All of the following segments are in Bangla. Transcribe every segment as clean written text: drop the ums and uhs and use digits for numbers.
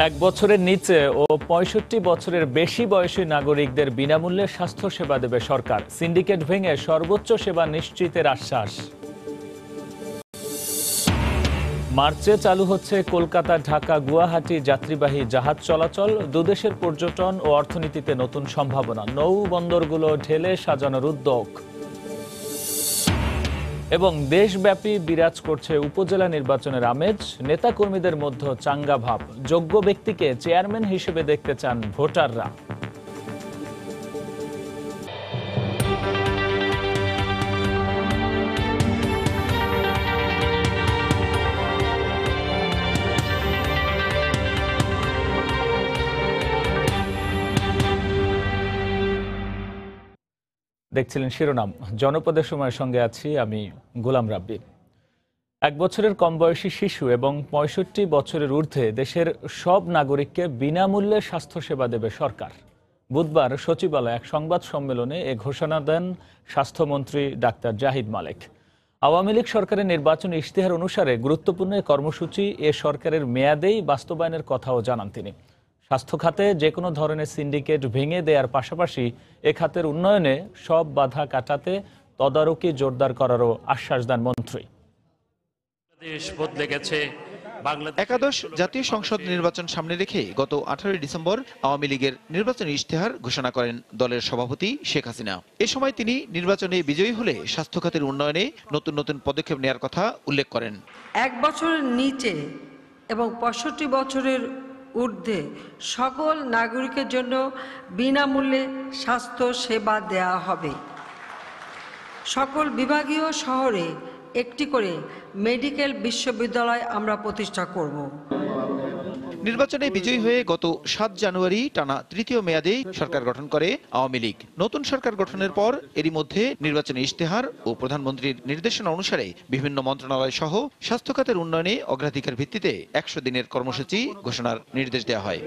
এক বছরের নিচে ও ৬৫ বছরের বেশি বয়সী নাগরিকদের বিনামূল্যে স্বাস্থ্যসেবা দেবে সরকার। সিন্ডিকেট ভেঙে সর্বোচ্চ সেবা নিশ্চিতের আশ্বাস। মার্চে চালু হচ্ছে কলকাতা, ঢাকা, গুয়াহাটি যাত্রীবাহী জাহাজ চলাচল। দুদেশের পর্যটন ও অর্থনীতিতে নতুন সম্ভাবনা। নৌ বন্দরগুলো ঢেলে সাজানোর উদ্যোগ। এবং দেশব্যাপী বিরাজ করছে উপজেলা নির্বাচনের আমেজ। নেতাকর্মীদের মধ্যে চাঙ্গা ভাব। যোগ্য ব্যক্তিকে চেয়ারম্যান হিসেবে দেখতে চান ভোটাররা। দেখছিলেন শিরোনাম। জনপদের সময়ের সঙ্গে আছি আমি গোলাম রাব্বি। এক বছরের কম বয়সী শিশু এবং ৬৫ বছরের ঊর্ধ্বে দেশের সব নাগরিককে বিনামূল্যে স্বাস্থ্যসেবা দেবে সরকার। বুধবার সচিবালয়ে এক সংবাদ সম্মেলনে এ ঘোষণা দেন স্বাস্থ্যমন্ত্রী ডাক্তার জাহিদ মালেক। আওয়ামী লীগ সরকারের নির্বাচনী ইশতেহার অনুসারে গুরুত্বপূর্ণ এ কর্মসূচি এ সরকারের মেয়াদেই বাস্তবায়নের কথাও জানান তিনি। স্বাস্থ্য খাতে যে কোনো ধরনের সিন্ডিকেট ভেঙে দেওয়ার পাশাপাশি এ খাতের উন্নয়নে সব বাধা কাটাতে তদারকি জোরদার করারও আশ্বাস দেন মন্ত্রী। একাদশ জাতীয় সংসদ নির্বাচন সামনে রেখে গত 18 ডিসেম্বর আওয়ামী লীগের নির্বাচনী ইশতেহার ঘোষণা করেন দলের সভাপতি শেখ হাসিনা। এ সময় তিনি নির্বাচনে বিজয়ী হলে স্বাস্থ্য খাতের উন্নয়নে নতুন নতুন পদক্ষেপ নেওয়ার কথা উল্লেখ করেন। এক বছরের নিচে এবং ৬৫ বছরের ঊর্ধ্বে সকল নাগরিকের জন্য বিনামূল্যে স্বাস্থ্য সেবা দেওয়া হবে। সকল বিভাগীয় শহরে একটি করে মেডিকেল বিশ্ববিদ্যালয় আমরা প্রতিষ্ঠা করব। নির্বাচনে বিজয়ী হয়ে গত ৭ জানুয়ারি টানা তৃতীয় মেয়াদে সরকার গঠন করে আওয়ামী লীগ। নতুন সরকার গঠনের পর এরই মধ্যে নির্বাচনী ইশতেহার ও প্রধানমন্ত্রীর নির্দেশনা অনুসারে বিভিন্ন মন্ত্রণালয় সহ স্বাস্থ্য খাতের উন্নয়নে অগ্রাধিকার ভিত্তিতে ১০০ দিনের কর্মসূচি ঘোষণার নির্দেশ দেওয়া হয়।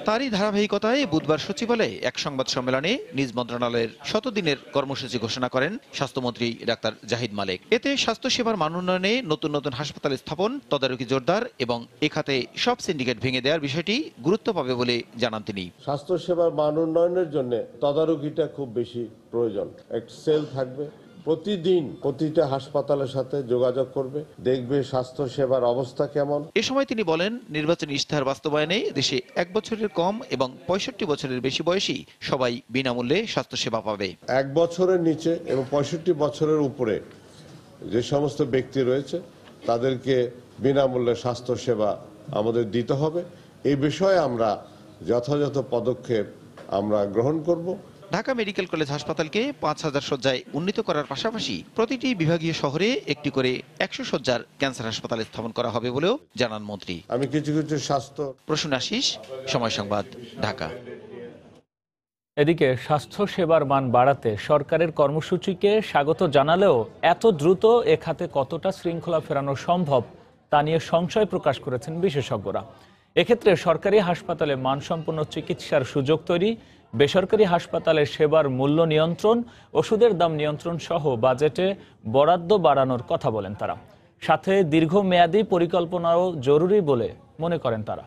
তারই ধারাবাহিকতায় বুধবার সচিবালয়ে এক সংবাদ সম্মেলনে নিজ মন্ত্রণালয়ের ১০০ দিনের কর্মসূচি ঘোষণা করেন স্বাস্থ্যমন্ত্রী ডাক্তার জাহিদ মালেক। এতে স্বাস্থ্যসেবার মান উন্নয়নে নতুন নতুন হাসপাতাল স্থাপন, তদারকি জোরদার এবং এ খাতে সব সিন্ডিকেট ভেঙে দেওয়ার বিষয়টি গুরুত্ব পাবে বলে জানান তিনি। স্বাস্থ্যসেবার মান উন্নয়নের জন্য তদারকিটা খুব বেশি প্রয়োজন। একটা সেল থাকবে, প্রতিদিন প্রতিটা হাসপাতালের সাথে যোগাযোগ করবে, দেখবে স্বাস্থ্য সেবার অবস্থা কেমন। এ সময় তিনি বলেন, নির্বাচনী ইশতেহার বাস্তবায়নে দেশে ১ বছরের কম এবং ৬৫ বছরের বেশি বয়সী সবাই বিনামূল্যে স্বাস্থ্যসেবা পাবে। ১ বছরের নিচে এবং ৬৫ বছরের উপরে যে সমস্ত ব্যক্তি রয়েছে তাদেরকে বিনামূল্যে স্বাস্থ্যসেবা আমাদের দিতে হবে। এই বিষয়ে আমরা যথাযথ পদক্ষেপ আমরা গ্রহণ করব। ঢাকা মেডিকেল কলেজ হাসপাতালকে ৫,০০০ শয্যায় উন্নীত করার পাশাপাশি প্রতিটি বিভাগীয় শহরে একটি করে ১০০ শয্যার ক্যান্সার হাসপাতাল স্থাপন করা হবে বলেও জানান মন্ত্রী। আমি কিছু স্বাস্থ্য প্রসূন আশিস, সময় সংবাদ, ঢাকা। এদিকে স্বাস্থ্য সেবার মান বাড়াতে সরকারের কর্মসূচিকে স্বাগত জানালেও এত দ্রুত এ খাতে কতটা শৃঙ্খলা ফেরানো সম্ভব তা নিয়ে সংশয় প্রকাশ করেছেন বিশেষজ্ঞরা। এক্ষেত্রে সরকারি হাসপাতালে মানসম্পন্ন চিকিৎসার সুযোগ তৈরি, বেসরকারি হাসপাতালের সেবার মূল্য নিয়ন্ত্রণ, ওষুধের দাম নিয়ন্ত্রণ সহ বাজেটে বরাদ্দ বাড়ানোর কথা বলেন তারা। সাথে দীর্ঘমেয়াদী পরিকল্পনাও জরুরি বলে মনে করেন তারা।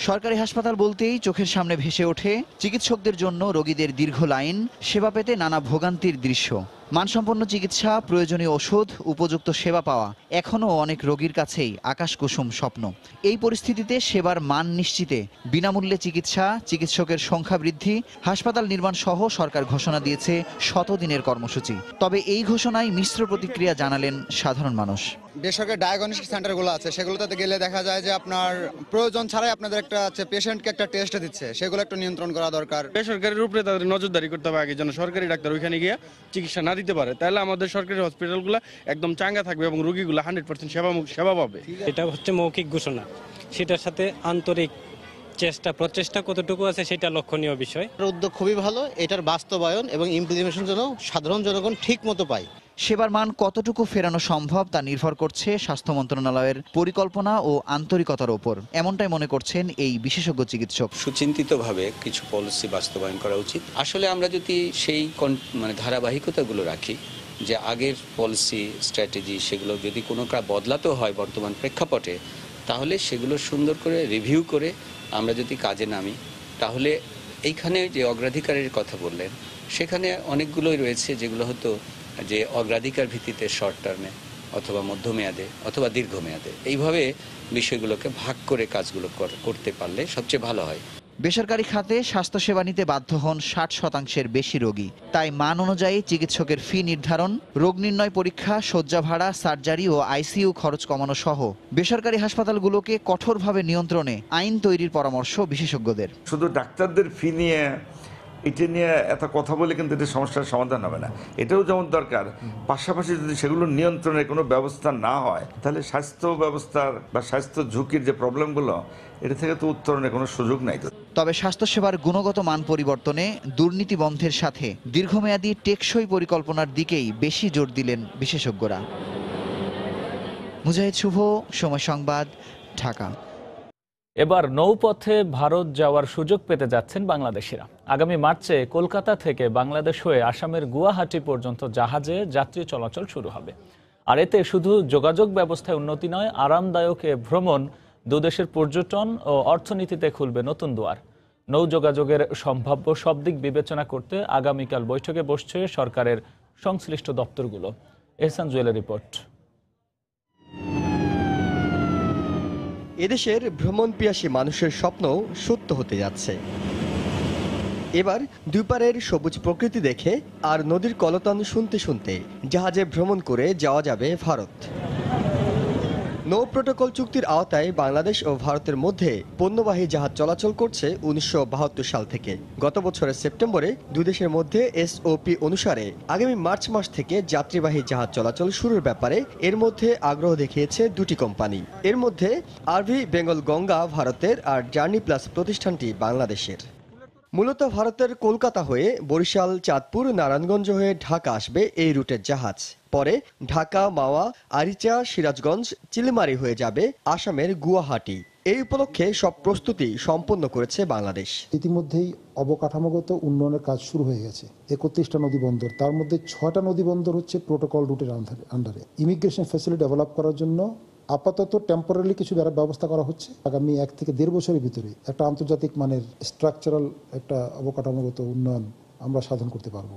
সরকারি হাসপাতাল বলতেই চোখের সামনে ভেসে ওঠে চিকিৎসকদের জন্য রোগীদের দীর্ঘ লাইন, সেবা পেতে নানা ভোগান্তির দৃশ্য। মানসম্পন্ন চিকিৎসা, প্রয়োজনীয় ওষুধ, উপযুক্ত সেবা পাওয়া এখনও অনেক রোগীর কাছেই আকাশকুসুম স্বপ্ন। এই পরিস্থিতিতে সেবার মান নিশ্চিতে বিনামূল্যে চিকিৎসা, চিকিৎসকের সংখ্যা বৃদ্ধি, হাসপাতাল নির্মাণ সহ সরকার ঘোষণা দিয়েছে ১০০ দিনের কর্মসূচি। তবে এই ঘোষণায় মিশ্র প্রতিক্রিয়া জানালেন সাধারণ মানুষ। বেসরকারি ডায়াগনস্টিক সেন্টারগুলো আছে, সেগুলোতে গেলে দেখা যায় যে আপনার প্রয়োজন ছাড়াই আপনাদের একটা পেশেন্টকে একটা টেস্ট দিচ্ছে, সেগুলো একটু নিয়ন্ত্রণ করা দরকার। বেসরকারির উপরে তাদের নজরদারি করতে হবে আগে, যেন সরকারি ডাক্তার ওইখানে গিয়ে চিকিৎসা না দিতে পারে। তাহলে আমাদের সরকারি হসপিটালগুলো একদম চাঙ্গা থাকবে এবং রোগীগুলো 100% সেবা পাবে। এটা হচ্ছে মৌখিক ঘোষণা, সেটার সাথে আন্তরিক প্রচেষ্টা কতটুকু আছে সেটা লক্ষণীয় বিষয়। উদ্যোগ খুবই ভালো, এটার বাস্তবায়ন এবং ইমপ্লিমেন্টেশন যেন সাধারণ জনগণ ঠিক মতো পায়। সেবার মান কতটুকু ফেরানো সম্ভব তা নির্ভর করছে স্বাস্থ্য মন্ত্রণালয়ের পরিকল্পনা ও আন্তরিকতার উপর, এমনটাই মনে করছেন এই বিশেষজ্ঞ চিকিৎসক। সুচিন্তিতভাবে কিছু পলিসি বাস্তবায়ন করা উচিত। আসলে আমরা যদি সেই ধারাবাহিকতাগুলো রাখি, যে আগের পলিসি স্ট্র্যাটেজি সেগুলো যদি কোনো বদলাতেও হয় বর্তমান প্রেক্ষাপটে, তাহলে সেগুলো সুন্দর করে রিভিউ করে আমরা যদি কাজে নামি, তাহলে এইখানে যে অগ্রাধিকারের কথা বললেন সেখানে অনেকগুলোই রয়েছে যেগুলো হয়তো যে অগ্রাধিকার ভিত্তিতে শর্ট টার্মে অথবা মধ্যমেয়াদে অথবা দীর্ঘমেয়াদে এইভাবে বিষয়গুলোকে ভাগ করে কাজগুলো করতে পারলে সবচেয়ে ভালো হয়। বেসরকারি খাতে স্বাস্থ্যসেবা নিতে বাধ্য হন 60% বেশি রোগী। তাই মান অনুযায়ী চিকিৎসকের ফি নির্ধারণ, রোগ নির্ণয় পরীক্ষা, শয্যা ভাড়া, সার্জারি ও আইসিইউ খরচ কমানো সহ বেসরকারি হাসপাতালগুলোকে কঠোরভাবে নিয়ন্ত্রণে আইন তৈরির পরামর্শ বিশেষজ্ঞদের। শুধু ডাক্তারদের ফি নিয়ে এটা নিয়ে এত কথা বলে কিন্তু এটা সমস্যার সমাধান হবে না। এটাও যেমন দরকার, পাশাপাশি যদি সেগুলো নিয়ন্ত্রণের কোনো ব্যবস্থা না হয় তাহলে স্বাস্থ্য ব্যবস্থার বা স্বাস্থ্য ঝুঁকির যে প্রবলেমগুলো এটা থেকে তো উত্তরণের কোনো সুযোগ নাই। তবে স্বাস্থ্যসেবার গুণগত মান পরিবর্তনে দুর্নীতি বন্ধের সাথে দীর্ঘমেয়াদী টেকসই পরিকল্পনার দিকেই বেশি জোর দিলেন বিশেষজ্ঞরা। মুজাহিদ শুভ, সময় সংবাদ, ঢাকা। এবার নৌপথে ভারত যাওয়ার সুযোগ পেতে যাচ্ছেন বাংলাদেশিরা। আগামী মার্চে কলকাতা থেকে বাংলাদেশ হয়ে আসামের গুয়াহাটি পর্যন্ত জাহাজে যাত্রী চলাচল শুরু হবে। আর এতে শুধু যোগাযোগ ব্যবস্থায় উন্নতি নয়, আরামদায়ক এ ভ্রমণ দুদেশের পর্যটন ও অর্থনীতিতে খুলবে নতুন দুয়ার। নৌ যোগাযোগের সম্ভাব্য সব দিক বিবেচনা করতে আগামীকাল বৈঠকে বসছে সরকারের সংশ্লিষ্ট দপ্তরগুলো। এহসান জুয়েলের রিপোর্ট। এদেশের ভ্রমণ পিয়াসী মানুষের স্বপ্ন সত্য হতে যাচ্ছে। এবার দুই পারের সবুজ প্রকৃতি দেখে আর নদীর কলতান শুনতে শুনতে জাহাজে ভ্রমণ করে যাওয়া যাবে ভারত। নৌ প্রোটোকল চুক্তির আওতায় বাংলাদেশ ও ভারতের মধ্যে পণ্যবাহী জাহাজ চলাচল করছে 1972 সাল থেকে। গত বছরের সেপ্টেম্বরে দুই দেশের মধ্যে এসওপি অনুসারে আগামী মার্চ মাস থেকে যাত্রীবাহী জাহাজ চলাচল শুরুর ব্যাপারে এর মধ্যে আগ্রহ দেখিয়েছে দুটি কোম্পানি। এর মধ্যে আরভি বেঙ্গল গঙ্গা ভারতের আর জার্নি প্লাস প্রতিষ্ঠানটি বাংলাদেশের। মূলত ভারতের কলকাতা হয়ে বরিশাল, চাঁদপুর, নারায়ণগঞ্জ হয়ে ঢাকা আসবে এই রুটের জাহাজ। পরে ঢাকা, মাওয়া, আরিচা, সিরাজগঞ্জ, চিলমারি হয়ে যাবে আসামের গুয়াহাটি। এই উপলক্ষে সব প্রস্তুতি সম্পন্ন করেছে বাংলাদেশ। ইতিমধ্যেই অবকাঠামোগত উন্নয়নের কাজ শুরু হয়ে গেছে। 31টা নদী বন্দর, তার মধ্যে 6টা নদী বন্দর হচ্ছে প্রোটোকল রুটের আন্ডারে। ইমিগ্রেশন ফ্যাসিলিটি ডেভেলপ করার জন্য আপাতত টেম্পোরারি কিছু ব্যবস্থা করা হচ্ছে। আগামী 1 থেকে 1.5 বছরের ভিতরে একটা আন্তর্জাতিক মানের স্ট্রাকচারাল একটা অবকাঠামোগত উন্নয়ন আমরা সাধন করতে পারবো।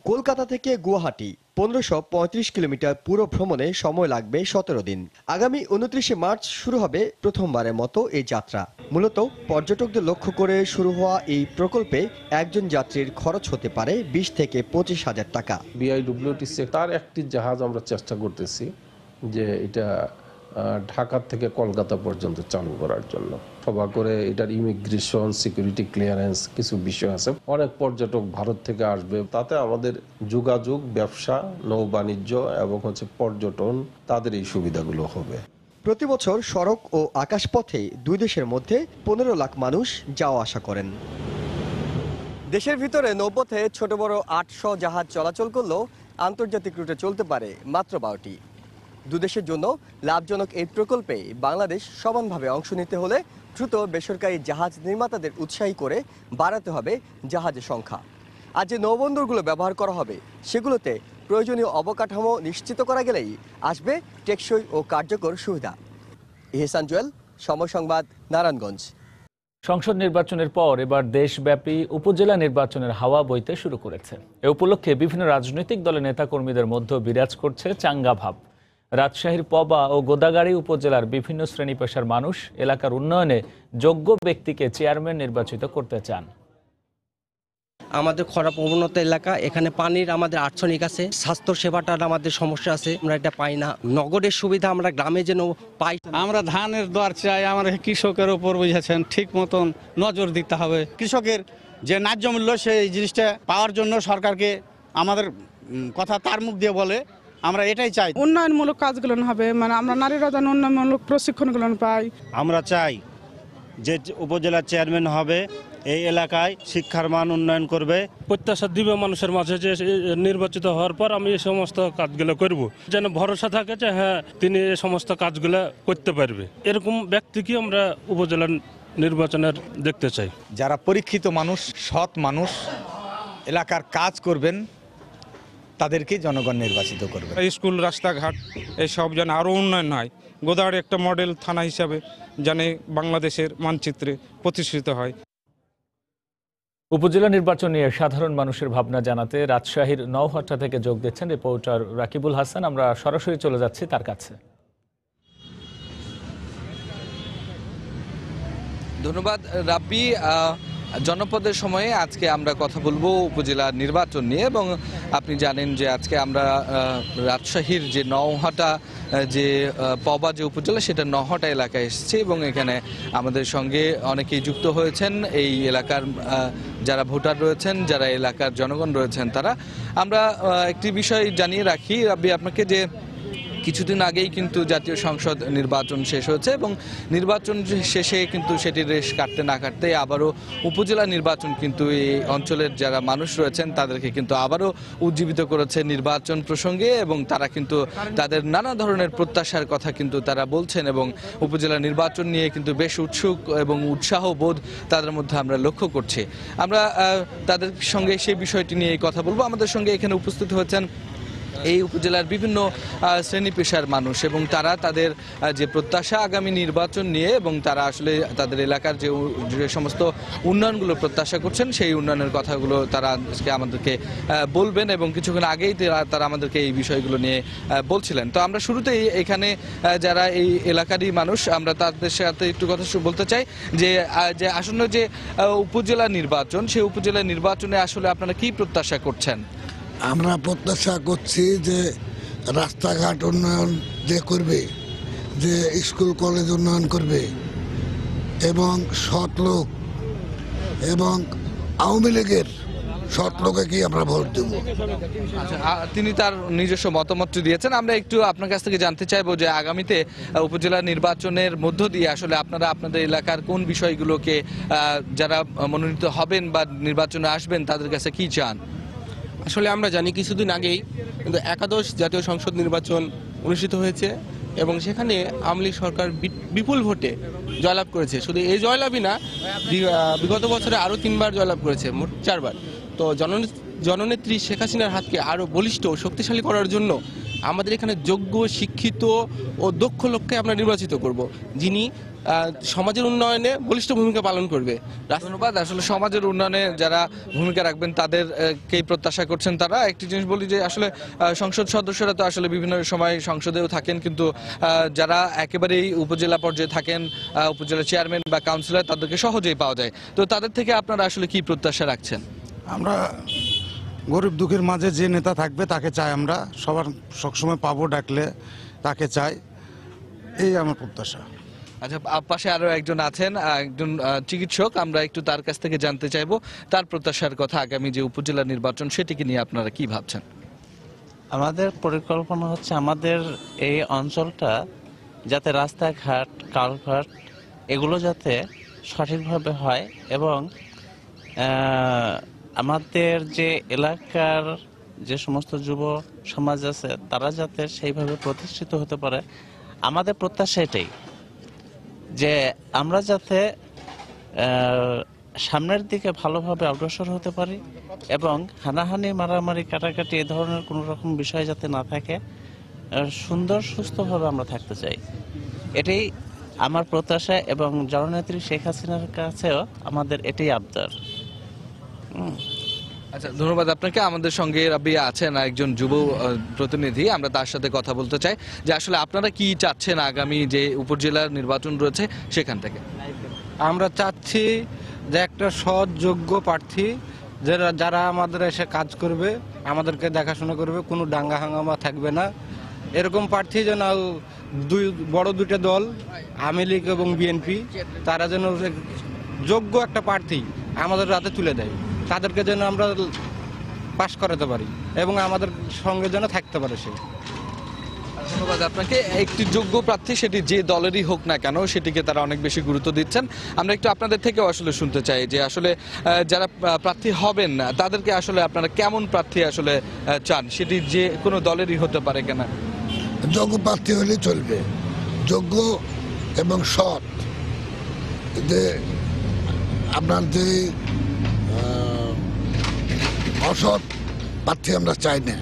কলকাতা থেকে গুয়াহাটি 1535 কিলোমিটার পুরো ভ্রমণে সময় লাগবে 17 দিন। আগামী 29 মার্চ শুরু হবে প্রথমবারের মতো এই যাত্রা। মূলত পর্যটকদের লক্ষ্য করে শুরু হওয়া এই প্রকল্পে একজন যাত্রীর খরচ হতে পারে 20 থেকে 25,000 টাকা। বিআইডব্লিউটিসি তার একটি জাহাজ আমরা চেষ্টা করতেছি যে এটা ঢাকা থেকে কলকাতা পর্যন্ত চালু করার জন্য। সভা করে এটার ইমিগ্রেশন, সিকিউরিটি ক্লিয়ারেন্স কিছু বিষয় আছে। অনেক পর্যটক ভারত থেকে আসবে, তাতে আমাদের যোগাযোগ, ব্যবসা, নৌ বাণিজ্য এবং পর্যটন তাদের এই সুবিধাগুলো হবে। প্রতি বছর সড়ক ও আকাশপথে দুই দেশের মধ্যে 15 লাখ মানুষ যাওয়া আসা করেন। দেশের ভিতরে নৌপথে ছোট বড় 800 জাহাজ চলাচল করলেও আন্তর্জাতিক রুটে চলতে পারে মাত্র 12টি। দুদেশের জন্য লাভজনক এই প্রকল্পে বাংলাদেশ সমানভাবে অংশ নিতে হলে দ্রুত বেসরকারি জাহাজ নির্মাতাদের উৎসাহী করে বাড়াতে হবে জাহাজের সংখ্যা। আর যে নৌবন্দরগুলো ব্যবহার করা হবে সেগুলোতে প্রয়োজনীয় অবকাঠামো নিশ্চিত করা গেলেই আসবে টেকসই ও কার্যকর সুবিধা। এহসান জুয়েল, সময় সংবাদ, নারায়ণগঞ্জ। সংসদ নির্বাচনের পর এবার দেশব্যাপী উপজেলা নির্বাচনের হাওয়া বইতে শুরু করেছে। এ উপলক্ষে বিভিন্ন রাজনৈতিক দলের নেতাকর্মীদের মধ্যে বিরাজ করছে চাঙ্গা ভাব। রাজশাহীর পবা ও গোদাগাড়ী উপজেলার বিভিন্ন শ্রেণী পেশার মানুষ এলাকার উন্নয়নে যোগ্য ব্যক্তিকে চেয়ারম্যান নির্বাচিত করতে চান। আমাদের খরা প্রবণতা এলাকা, এখানে পানির আমাদের আর্সেনিক আছে, স্বাস্থ্য সেবাটার আমাদের সমস্যা আছে, আমরা এটা পাই না। নগরের সুবিধা আমরা গ্রামে যেন পাই। আমরা ধানের দর চাই, আমরা কৃষকের ওপর বুঝেছেন ঠিক মতন নজর দিতে হবে। কৃষকের যে ন্যায্য মূল্য সেই জিনিসটা পাওয়ার জন্য সরকারকে আমাদের কথা তার মুখ দিয়ে বলে আমরা এটাই চাই। উন্নয়নমূলক কাজগুলো হবে, মানে আমরা নারীরা যেন উন্নয়নমূলক প্রশিক্ষণগুলো পাই। আমরা চাই যে উপজেলা চেয়ারম্যান হবে এই এলাকায় শিক্ষার মান উন্নয়ন করবে। প্রত্যাশা দিবে মানুষের মাঝে যে নির্বাচিত হওয়ার পর আমি এই সমস্ত কাজগুলো করব, যেন ভরসা থাকে যে হ্যাঁ তিনি এই সমস্ত কাজগুলো করতে পারবে। এরকম ব্যক্তিকে আমরা উপজেলা নির্বাচনের দেখতে চাই। যারা পরীক্ষিত মানুষ, সৎ মানুষ, এলাকার কাজ করবেন তাদেরকেই জনগণ নির্বাচিত করবে। স্কুল, রাস্তাঘাট এসব যেন আরও উন্নয়ন হয়, গোদাগাড়ি একটা মডেল থানা হিসাবে যেন বাংলাদেশের মানচিত্রে প্রতিষ্ঠিত হয়। উপজেলা নির্বাচন নিয়ে সাধারণ মানুষের ভাবনা জানাতে রাজশাহীর নওহাটা থেকে যোগ দিচ্ছেন রিপোর্টার রাকিবুল হাসান। আমরা সরাসরি চলে যাচ্ছি তার কাছে। ধন্যবাদ রাব্বি। জনপদের সময়ে আজকে আমরা কথা বলবো উপজেলা নির্বাচন নিয়ে, এবং আপনি জানেন যে আজকে আমরা রাজশাহীর যে নওহাটা যে পবা যে উপজেলা সেটা নওহাটা এলাকায় এসেছি, এবং এখানে আমাদের সঙ্গে অনেকেই যুক্ত হয়েছেন এই এলাকার যারা ভোটার রয়েছেন, যারা এলাকার জনগণ রয়েছেন তারা। আমরা একটি বিষয় জানিয়ে রাখি রাব্বি আপনাকে যে কিছুদিন আগেই কিন্তু জাতীয় সংসদ নির্বাচন শেষ হয়েছে, এবং নির্বাচন শেষে কিন্তু সেটির রেশ কাটতে না কাটতে আবারও উপজেলা নির্বাচন কিন্তু এই অঞ্চলের যারা মানুষ রয়েছেন তাদেরকে কিন্তু আবারও উজ্জীবিত করেছে নির্বাচন প্রসঙ্গে, এবং তারা কিন্তু তাদের নানা ধরনের প্রত্যাশার কথা কিন্তু তারা বলছেন, এবং উপজেলা নির্বাচন নিয়ে কিন্তু বেশ উৎসুক এবং উৎসাহ বোধ তাদের মধ্যে আমরা লক্ষ্য করছি। আমরা তাদের সঙ্গে সেই বিষয়টি নিয়ে কথা বলবো। আমাদের সঙ্গে এখানে উপস্থিত হয়েছেন এই উপজেলার বিভিন্ন শ্রেণী পেশার মানুষ, এবং তারা তাদের যে প্রত্যাশা আগামী নির্বাচন নিয়ে, এবং তারা আসলে তাদের এলাকার যে সমস্ত উন্নয়নগুলো প্রত্যাশা করছেন সেই উন্নয়নের কথাগুলো তারা আজকে আমাদেরকে বলবেন, এবং কিছুক্ষণ আগেই তারা আমাদেরকে এই বিষয়গুলো নিয়ে বলছিলেন। তো আমরা শুরুতেই এখানে যারা এই এলাকারই মানুষ, আমরা তাদের সাথে একটু কথা বলতে চাই যে আসন্ন যে উপজেলা নির্বাচন, সেই উপজেলা নির্বাচনে আসলে আপনারা কি প্রত্যাশা করছেন? আমরা প্রত্যাশা করছি যে রাস্তাঘাট উন্নয়ন যে করবে, যে স্কুল কলেজ উন্নয়ন করবে, এবং সৎ লোক এবং আওয়ামী লীগের সৎ লোকে কি আমরা ভোট দেবো। তিনি তার নিজস্ব মতামতটি দিয়েছেন। আমরা একটু আপনার কাছ থেকে জানতে চাইবো যে আগামীতে উপজেলা নির্বাচনের মধ্য দিয়ে আসলে আপনারা আপনাদের এলাকার কোন বিষয়গুলোকে যারা মনোনীত হবেন বা নির্বাচনে আসবেন তাদের কাছে কি চান? আসলে আমরা জানি কিছুদিন আগেই কিন্তু একাদশ জাতীয় সংসদ নির্বাচন অনুষ্ঠিত হয়েছে, এবং সেখানে আওয়ামী লীগ সরকার বিপুল ভোটে জয়লাভ করেছে। শুধু এই জয়লাভই না, বিগত বছরে আরও 3বার জয়লাভ করেছে, মোট 4বার। তো জননেত্রী শেখ হাসিনার হাতকে আরও বলিষ্ঠ ও শক্তিশালী করার জন্য আমাদের এখানে যোগ্য, শিক্ষিত ও দক্ষ লোককে আমরা নির্বাচিত করব, যিনি সমাজের উন্নয়নে বলিষ্ঠ ভূমিকা পালন করবে। ধন্যবাদ। আসলে সমাজের উন্নয়নে যারা ভূমিকা রাখবেন তাদেরকেই প্রত্যাশা করছেন তারা। একটি জিনিস বলি যে আসলে সংসদ সদস্যরা তো আসলে বিভিন্ন সময় সংসদেও থাকেন, কিন্তু যারা একেবারেই উপজেলা পর্যায়ে থাকেন, উপজেলা চেয়ারম্যান বা কাউন্সিলর, তাদেরকে সহজেই পাওয়া যায়। তো তাদের থেকে আপনারা আসলে কি প্রত্যাশা রাখছেন? আমরা গরিব দুঃখের মাঝে যে নেতা থাকবে তাকে চাই, আমরা সবার সবসময় পাবো, ডাকলে তাকে চাই, এই আমার প্রত্যাশা। আচ্ছা, পাশে আরো একজন আছেন, একজন চিকিৎসক, আমরা একটু তার কাছ থেকে জানতে চাইবো তার প্রত্যাশার কথা আগামী যে উপজেলা নির্বাচন সেটিকে নিয়ে আপনারা কি ভাবছেন? আমাদের পরিকল্পনা হচ্ছে আমাদের এই অঞ্চলটা যাতে রাস্তাঘাট, কালভার্ট এগুলো যাতে সঠিকভাবে হয়, এবং আমাদের যে এলাকার যে সমস্ত যুব সমাজ আছে তারা যাতে সেইভাবে প্রতিষ্ঠিত হতে পারে। আমাদের প্রত্যাশা এটাই যে আমরা যাতে সামনের দিকে ভালোভাবে অগ্রসর হতে পারি, এবং হানাহানি, মারামারি, কাটাকাটি এ ধরনের কোনো রকম বিষয় যাতে না থাকে, সুন্দর সুস্থভাবে আমরা থাকতে চাই। এটাই আমার প্রত্যাশা, এবং জননেত্রী শেখ হাসিনার কাছেও আমাদের এটাই আবদার। আচ্ছা, ধন্যবাদ আপনাকে। আমাদের সঙ্গে রাব্বি আছেন একজন যুব প্রতিনিধি, আমরা তার সাথে কথা বলতে চাই যে আসলে আপনারা কি চাচ্ছেন আগামী যে উপজেলার নির্বাচন রয়েছে সেখান থেকে? আমরা চাচ্ছি যে একটা সৎ, যোগ্য প্রার্থী যারা আমাদের এসে কাজ করবে, আমাদেরকে দেখাশোনা করবে, কোনো দাঙ্গা হাঙ্গামা থাকবে না, এরকম প্রার্থী যেন বড় দুটো দল আওয়ামী লীগ এবং বিএনপি তারা যেন যোগ্য একটা প্রার্থী আমাদের হাতে তুলে দেয়, তাদেরকে যেন আমরা পাশ করাতে পারি এবং আমাদের সঙ্গে যেন থাকতে পারে সে। ধন্যবাদ আপনাকে। একটি যোগ্য প্রার্থী সেটি যে দলেরই হোক না কেন সেটিকে তারা অনেক বেশি গুরুত্ব দিচ্ছেন। আমরা একটু আপনাদের থেকেও আসলে শুনতে চাই যে আসলে যারা প্রার্থী হবেন তাদেরকে আসলে আপনারা কেমন প্রার্থী আসলে চান, সেটি যে কোনো দলেরই হতে পারে কেন? যোগ্য প্রার্থী হলে চলবে, যোগ্য এবং সৎ। যে আপনার যে অসৎ প্রার্থী আমরা চাই না,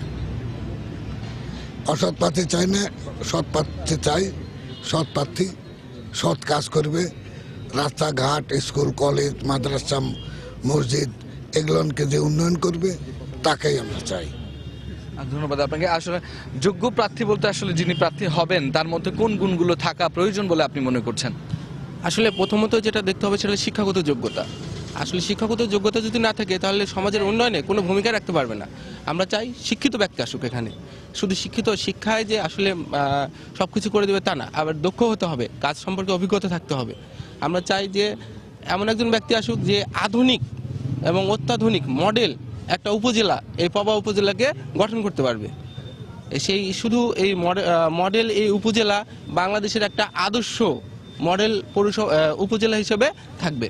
অসৎ প্রার্থী চাই না, সৎ প্রার্থী চাই। সৎ প্রার্থী সৎ কাজ করবে, রাস্তাঘাট, স্কুল, কলেজ, মাদ্রাসা, মসজিদ এগুলোকে যে উন্নয়ন করবে তাকেই আমরা চাই। ধন্যবাদ আপনাকে। আসলে যোগ্য প্রার্থী বলতে আসলে যিনি প্রার্থী হবেন তার মধ্যে কোন গুণগুলো থাকা প্রয়োজন বলে আপনি মনে করছেন? আসলে প্রথমত যেটা দেখতে হবে সেটা শিক্ষাগত যোগ্যতা। আসলে শিক্ষাগত যোগ্যতা যদি না থাকে তাহলে সমাজের উন্নয়নে কোনো ভূমিকা রাখতে পারবে না। আমরা চাই শিক্ষিত ব্যক্তি আসুক এখানে। শুধু শিক্ষায় যে আসলে সব কিছু করে দেবে তা না, আবার দক্ষ হতে হবে, কাজ সম্পর্কে অভিজ্ঞতা থাকতে হবে। আমরা চাই যে এমন একজন ব্যক্তি আসুক যে আধুনিক এবং অত্যাধুনিক মডেল একটা উপজেলা, এই পবা উপজেলাকে গঠন করতে পারবে। সেই শুধু এই মডেল এই উপজেলা বাংলাদেশের একটা আদর্শ মডেল উপজেলা হিসেবে থাকবে।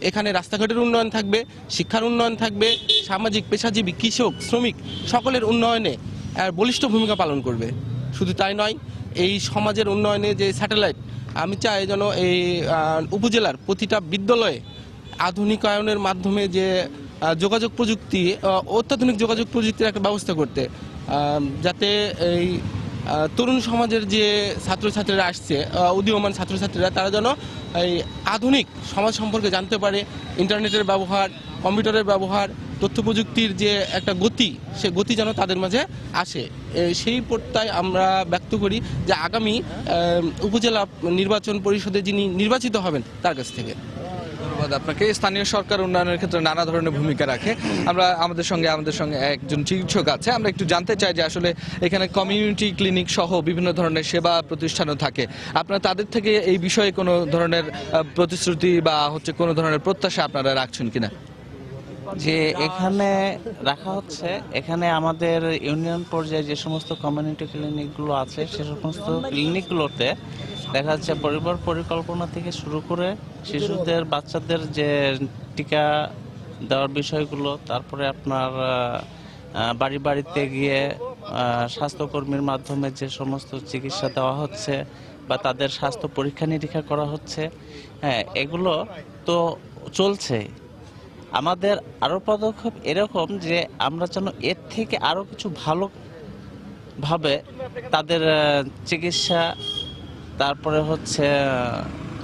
এখানে রাস্তাঘাটের উন্নয়ন থাকবে, শিক্ষার উন্নয়ন থাকবে, সামাজিক, পেশাজীবী, কৃষক, শ্রমিক সকলের উন্নয়নে বলিষ্ঠ ভূমিকা পালন করবে। শুধু তাই নয়, এই সমাজের উন্নয়নে যে স্যাটেলাইট, আমি চাই যেন এই উপজেলার প্রতিটা বিদ্যালয়ে আধুনিকায়নের মাধ্যমে যে যোগাযোগ প্রযুক্তি, অত্যাধুনিক যোগাযোগ প্রযুক্তির একটা ব্যবস্থা করতে, যাতে এই তরুণ সমাজের যে ছাত্রছাত্রীরা আসছে, উদীয়মান ছাত্রছাত্রীরা, তারা যেন এই আধুনিক সমাজ সম্পর্কে জানতে পারে। ইন্টারনেটের ব্যবহার, কম্পিউটারের ব্যবহার, তথ্য প্রযুক্তির যে একটা গতি, সে গতি যেন তাদের মাঝে আসে। সেই প্রত্যয় আমরা ব্যক্ত করি যে আগামী উপজেলা নির্বাচন পরিষদে যিনি নির্বাচিত হবেন তার কাছ থেকে। ধন্যবাদ আপনাকে। স্থানীয় সরকার উন্নয়নের ক্ষেত্রে নানা ধরনের ভূমিকা রাখে। আমাদের সঙ্গে একজন চিকিৎসক আছে, আমরা একটু জানতে চাই যে আসলে এখানে কমিউনিটি ক্লিনিক সহ বিভিন্ন ধরনের সেবা প্রতিষ্ঠানও থাকে। আপনারা তাদের থেকে এই বিষয়ে কোনো ধরনের প্রতিশ্রুতি বা কোনো ধরনের প্রত্যাশা আপনারা রাখছেন কিনা? যে এখানে রাখা হচ্ছে, এখানে আমাদের ইউনিয়ন পর্যায়ে যে সমস্ত কমিউনিটি ক্লিনিকগুলো আছে সে সমস্ত ক্লিনিকগুলোতে দেখা যাচ্ছে পরিবার পরিকল্পনা থেকে শুরু করে শিশুদের, বাচ্চাদের যে টিকা দেওয়ার বিষয়গুলো, তারপরে আপনার বাড়ি বাড়িতে গিয়ে স্বাস্থ্যকর্মীর মাধ্যমে যে সমস্ত চিকিৎসা দেওয়া হচ্ছে বা তাদের স্বাস্থ্য পরীক্ষা নিরীক্ষা করা হচ্ছে, হ্যাঁ, এগুলো তো চলছে। আমাদের আরও পদক্ষেপ এরকম যে আমরা যেন এর থেকে আরও কিছু ভালোভাবে তাদের চিকিৎসা, তারপরে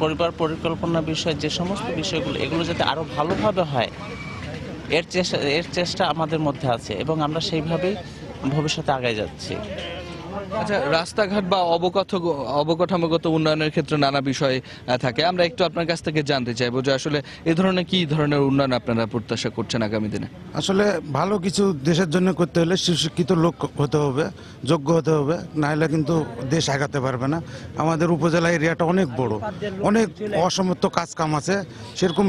পরিবার পরিকল্পনা বিষয় যে সমস্ত বিষয়গুলো, এগুলো যাতে আরও ভালোভাবে হয় এর চেষ্টা আমাদের মধ্যে আছে এবং আমরা সেইভাবেই ভবিষ্যতে আগায় যাচ্ছি। আচ্ছা, রাস্তাঘাট বা অবকাঠামোগত উন্নয়নের ক্ষেত্রে নানা বিষয় থাকে। আমরা একটু আপনার কাছ থেকে জানতে চাইবো যে আসলে এই ধরনের কি ধরনের উন্নয়ন আপনারা প্রত্যাশা করছেন আগামী দিনে? আসলে ভালো কিছু দেশের জন্য করতে হলে সুশিক্ষিত লোক হতে হবে, যোগ্য হতে হবে, না হলে কিন্তু দেশ আগাতে পারবে না। আমাদের উপজেলা এরিয়াটা অনেক বড়, অনেক অসমাপ্ত কাজ কাম আছে। সেরকম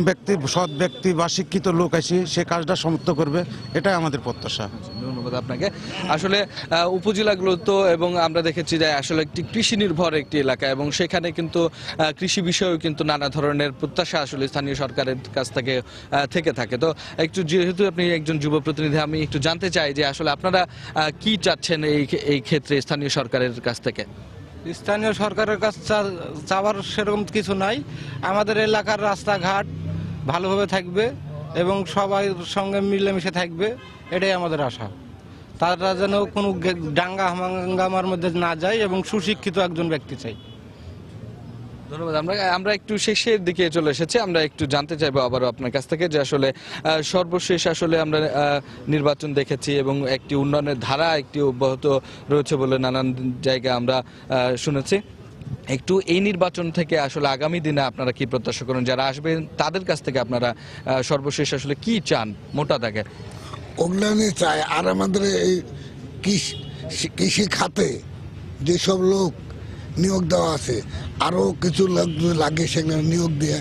সৎ ব্যক্তি বা শিক্ষিত লোক আসি সে কাজটা সমাপ্ত করবে, এটাই আমাদের প্রত্যাশা। ধন্যবাদ আপনাকে। আসলে উপজেলাগুলো তো, এবং আমরা দেখেছি যে আসলে একটি কৃষি নির্ভর একটি এলাকা, এবং সেখানে কিন্তু কৃষি বিষয়েও কিন্তু নানা ধরনের প্রত্যাশা আসলে স্থানীয় সরকারের কাছ থেকে থাকে। তো একটু, যেহেতু আপনি একজন যুব প্রতিনিধি, আমি একটু জানতে চাই যে আসলে আপনারা কি চাচ্ছেন এই ক্ষেত্রে স্থানীয় সরকারের কাছ থেকে? স্থানীয় সরকারের কাছে চাওয়ার সেরকম কিছু নাই। আমাদের এলাকার রাস্তাঘাট ভালোভাবে থাকবে এবং সবাই সঙ্গে মিলেমিশে থাকবে, এটাই আমাদের আশা। তারা যেন কোনো দাঙ্গা হাঙ্গামার মধ্যে না যায় এবং সুশিক্ষিত একজন ব্যক্তি চাই। ধন্যবাদ। আমরা একটু শেষের দিকে চলে এসেছি। আমরা একটু জানতে চাইবো আবারও আপনার কাছ থেকে যে আসলে সর্বশেষ আসলে আমরা নির্বাচন দেখেছি এবং একটি উন্নয়নের ধারা একটি অব্যাহত রয়েছে বলে নানান জায়গায় আমরা শুনেছি। একটু এই নির্বাচন থেকে আসলে আগামী দিনে আপনারা কি প্রত্যাশা করেন, যারা আসবেন তাদের কাছ থেকে আপনারা সর্বশেষ আসলে কি চান মোটা দাগে? অগ্লানি চাই। আর আমাদের এই কৃষি খাতে যেসব লোক নিয়োগ দেওয়া আছে, আরও কিছু লোক লাগে সেখানে নিয়োগ দিয়ে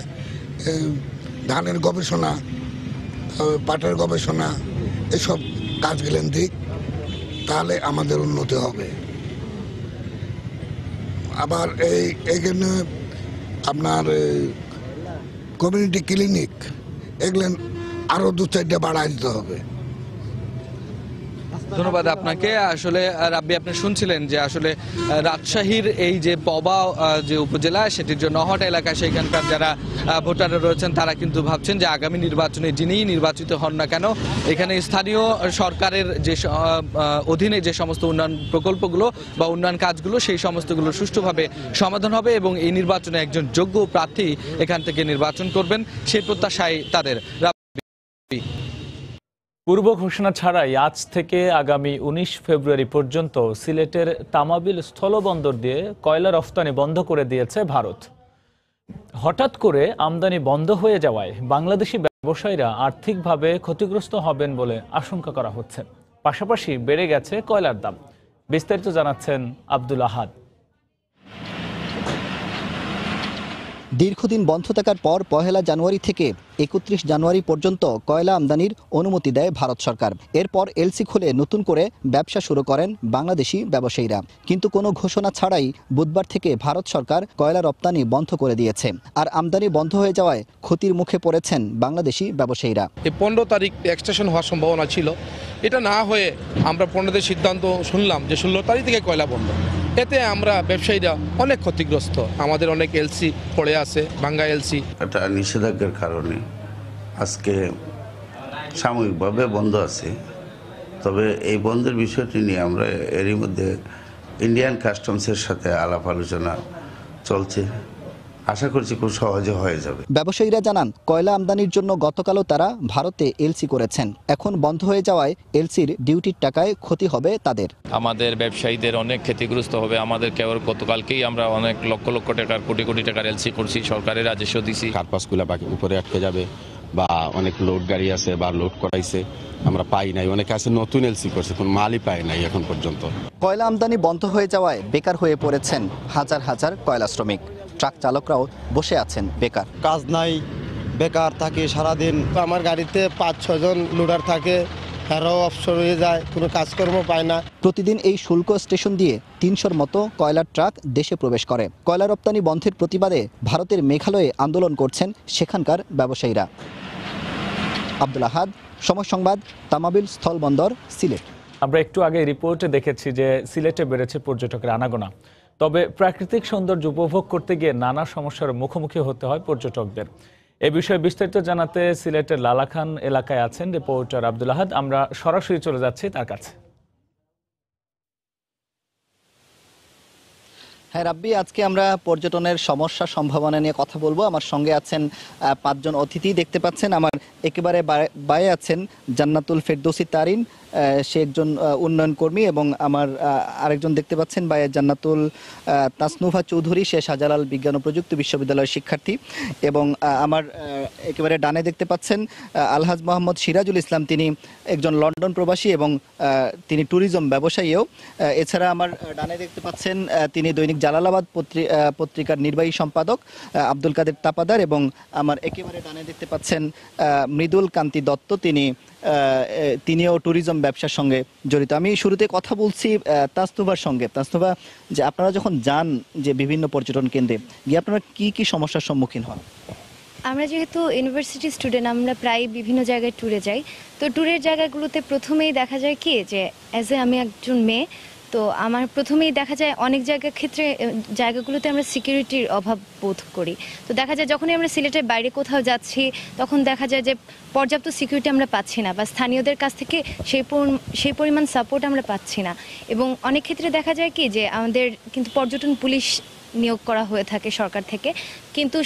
ধানের গবেষণা, পাটের গবেষণা, এসব কাজগুলো দিক, তাহলে আমাদের উন্নতি হবে। আবার এইখানে আপনার কমিউনিটি ক্লিনিক এগুলো আরও 2-4টা বাড়াই দিতে হবে। ধন্যবাদ আপনাকে। আসলে রাব্বি, আপনি শুনছিলেন যে আসলে রাজশাহীর এই যে পবা যে উপজেলা, সেটির যে নওহাটা এলাকা, সেখানকার যারা ভোটাররা রয়েছেন তারা কিন্তু ভাবছেন যে আগামী নির্বাচনে যিনিই নির্বাচিত হন না কেন, এখানে স্থানীয় সরকারের যে অধীনে যে সমস্ত উন্নয়ন প্রকল্পগুলো বা উন্নয়ন কাজগুলো, সেই সমস্তগুলো সুষ্ঠুভাবে সমাধান হবে এবং এই নির্বাচনে একজন যোগ্য প্রার্থী এখান থেকে নির্বাচন করবেন, সেই প্রত্যাশাই তাদের। পূর্ব ঘোষণা ছাড়াই আজ থেকে আগামী 19 ফেব্রুয়ারি পর্যন্ত সিলেটের তামাবিল স্থলবন্দর দিয়ে কয়লা রফতানি বন্ধ করে দিয়েছে ভারত। হঠাৎ করে আমদানি বন্ধ হয়ে যাওয়ায় বাংলাদেশি ব্যবসায়ীরা আর্থিকভাবে ক্ষতিগ্রস্ত হবেন বলে আশঙ্কা করা হচ্ছে। পাশাপাশি বেড়ে গেছে কয়লার দাম। বিস্তারিত জানাচ্ছেন আব্দুল আহাদ। দীর্ঘদিন বন্ধ থাকার পর 1 জানুয়ারি থেকে 31 জানুয়ারি পর্যন্ত কয়লা আমদানির অনুমতি দেয় ভারত সরকার। এরপর এলসি খুলে নতুন করে ব্যবসা শুরু করেন বাংলাদেশি ব্যবসায়ীরা। কিন্তু কোনো ঘোষণা ছাড়াই বুধবার থেকে ভারত সরকার কয়লা রপ্তানি বন্ধ করে দিয়েছে। আর আমদানি বন্ধ হয়ে যাওয়ায় ক্ষতির মুখে পড়েছেন বাংলাদেশি ব্যবসায়ীরা। 15 তারিখ এক্সটেনশন হওয়ার সম্ভাবনা ছিল, এটা না হয়ে আমরা 15 সিদ্ধান্ত শুনলাম যে 16 তারিখ থেকে কয়লা বন্ধ। এতে আমরা ব্যবসায়ীরা অনেক ক্ষতিগ্রস্ত। আমাদের অনেক এলসি পড়ে আছে, ভাঙ্গা এলসি। এটা নিষেধাজ্ঞার কারণে আজকে সাময়িকভাবে বন্ধ আছে। তবে এই বন্ধের বিষয়টি নিয়ে আমরা এরই মধ্যে ইন্ডিয়ান কাস্টমসের সাথে আলাপ আলোচনা চলছে। আশা করছি খুব সহজে হয়ে যাবে। ব্যবসায়ীরা জানান, কয়লা আমদানির জন্য গতকালও তারা ভারতে এলসি করেছেন। এখন বন্ধ হয়ে যাওয়ায় এলসির ডিউটির টাকায় ক্ষতি হবে তাদের। আমাদের ব্যবসায়ীদের অনেক ক্ষতিগ্রস্ত হবে। আমাদের কেবল গতকালকেই আমরা অনেক লক্ষ লক্ষ টাকার, কোটি কোটি টাকার এলসি করছি, সরকারের রাজস্ব দিছি। কার্পাসগুলো বাকি উপরে আটকে যাবে, বা অনেক লোড গাড়ি আছে বা লোড করাইছে, আমরা পাই নাই। অনেকে আছে নতুন এলসি করছে, কোনো মালই পায় নাই এখন পর্যন্ত। কয়লা আমদানি বন্ধ হয়ে যাওয়ায় বেকার হয়ে পড়েছেন হাজার হাজার কয়লা শ্রমিক। ট্রাক চালকরাও বসে আছেন বেকার। কাজ নাই, বেকার থাকে সারাদিন। আমার গাড়িতে 5-6 জন লোডার থাকে, তারাও অবসর হয়ে যায়, কোনো কাজকর্ম পায় না। প্রতিদিন এই শুল্ক স্টেশন দিয়ে 300-র মতো কয়লার ট্রাক দেশে প্রবেশ করে। কয়লা রপ্তানি বন্ধের প্রতিবাদে ভারতের মেঘালয়ে আন্দোলন করছেন সেখানকার ব্যবসায়ীরা। আব্দুল আহাদ, সময় সংবাদ, তামাবিল স্থলবন্দর, সিলেট। আমরা একটু আগে রিপোর্টে দেখেছি যে সিলেটে বেড়েছে পর্যটকের আনাগোনা। তবে প্রাকৃতিক সৌন্দর্য উপভোগ করতে গিয়ে নানা সমস্যার মুখোমুখি হতে হয় পর্যটকদের। এ বিষয়ে বিস্তারিত জানাতে সিলেটের লালাখান এলাকায় আছেন রিপোর্টার আব্দুল আহাদ। আমরা সরাসরি চলে যাচ্ছি তার কাছে। হ্যাঁ রাব্বি, আজকে আমরা পর্যটনের সমস্যা সম্ভাবনা নিয়ে কথা বলবো। আমার সঙ্গে আছেন 5 জন অতিথি দেখতে পাচ্ছেন। আমার একেবারে বায়ে আছেন জান্নাতুল ফেরদৌসী তারিন, সে একজন উন্নয়ন কর্মী, এবং আমার আরেকজন দেখতে পাচ্ছেন বায়ে জান্নাতুল তাসনুভা চৌধুরী, সে শাহজালাল বিজ্ঞান ও প্রযুক্তি বিশ্ববিদ্যালয়ের শিক্ষার্থী। এবং আমার একেবারে ডানে দেখতে পাচ্ছেন আলহাজ মোহাম্মদ সিরাজুল ইসলাম, তিনি একজন লন্ডন প্রবাসী এবং তিনি ট্যুরিজম ব্যবসায়ীও। এছাড়া আমার ডানে দেখতে পাচ্ছেন তিনি দৈনিক জালালাবাদ পত্রিকার নির্বাহী সম্পাদক আব্দুল কাদের তাপাদার, এবং আমার একেবারে ডানে দেখতে পাচ্ছেন মৃদুল কান্তি দত্ত, তিনিও ট্যুরিজম ব্যবসার সঙ্গে জড়িত। আমি শুরুতে কথা বলছি তাসনুভার সঙ্গে। তাসনুভা, যে আপনারা যখন যান যে বিভিন্ন পর্যটন কেন্দ্রে গিয়ে আপনারা কি কি সমস্যার সম্মুখীন হন? আমরা যেহেতু ইউনিভার্সিটি স্টুডেন্ট, আমরা প্রায় বিভিন্ন জায়গায় ট্যুরে যাই। তো ট্যুরের জায়গাগুলোতে প্রথমেই দেখা যায় কি যে আমি একজন মেয়ে, তো আমার প্রথমেই দেখা যায় অনেক জায়গাগুলোতে আমরা সিকিউরিটির অভাব বোধ করি। তো দেখা যায় যখনই আমরা সিলেটের বাইরে কোথাও যাচ্ছি, তখন দেখা যায় যে পর্যাপ্ত সিকিউরিটি আমরা পাচ্ছি না, বা স্থানীয়দের কাছ থেকে সেই পরিমাণ সাপোর্ট আমরা পাচ্ছি না। এবং অনেক ক্ষেত্রে দেখা যায় কি যে আমাদের কিন্তু পর্যটন পুলিশ নিয়োগ করা হয়ে থাকে সরকার থেকে, কিন্তু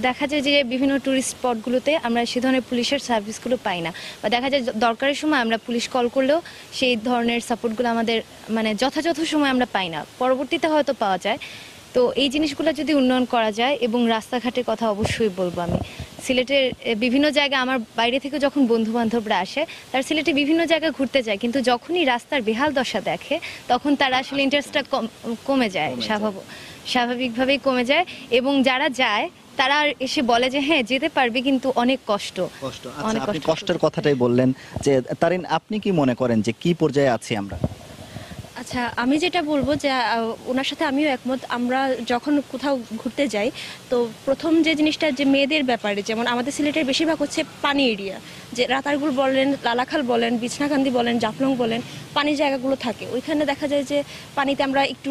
দেখা যায় যে বিভিন্ন ট্যুরিস্ট স্পটগুলোতে আমরা সে ধরনের পুলিশের সার্ভিসগুলো পাই না, বা দেখা যায় দরকারের সময় আমরা পুলিশ কল করলেও সেই ধরনের সাপোর্টগুলো আমাদের যথাযথ সময় আমরা পাই না, পরবর্তীতে হয়তো পাওয়া যায়। তো এই জিনিসগুলো যদি উন্নয়ন করা যায়, এবং রাস্তাঘাটের কথা অবশ্যই বলবো। আমি সিলেটের বিভিন্ন জায়গায়, আমার বাইরে থেকে যখন বন্ধু বান্ধবরা আসে, তারা সিলেটে বিভিন্ন জায়গায় ঘুরতে যায়, কিন্তু যখনই রাস্তার বেহাল দশা দেখে তখন তারা আসলে ইন্টারেস্টটা কমে যায়, স্বাভাবিকভাবেই কমে যায়। এবং যারা যায় তারা এসে বলে যে হ্যাঁ যেতে পারবে, কিন্তু অনেক কষ্ট। আপনি কষ্টের কথাটাই বললেন, যে তারিন আপনি কি মনে করেন যে কি পর্যায়ে আছি আমরা? আচ্ছা, আমি যেটা বলবো যে ওনার সাথে আমিও একমত। আমরা যখন কোথাও ঘুরতে যাই তো প্রথম যে জিনিসটা যে মেয়েদের ব্যাপারে, যেমন আমাদের সিলেটের বেশিরভাগ হচ্ছে পানি এরিয়া, যে রাতারগুল বলেন, লালাখাল বলেন, বিছনাকান্দি বলেন, জাফলং বলেন, পানির জায়গাগুলো থাকে। ওইখানে দেখা যায় যে পানিতে আমরা একটু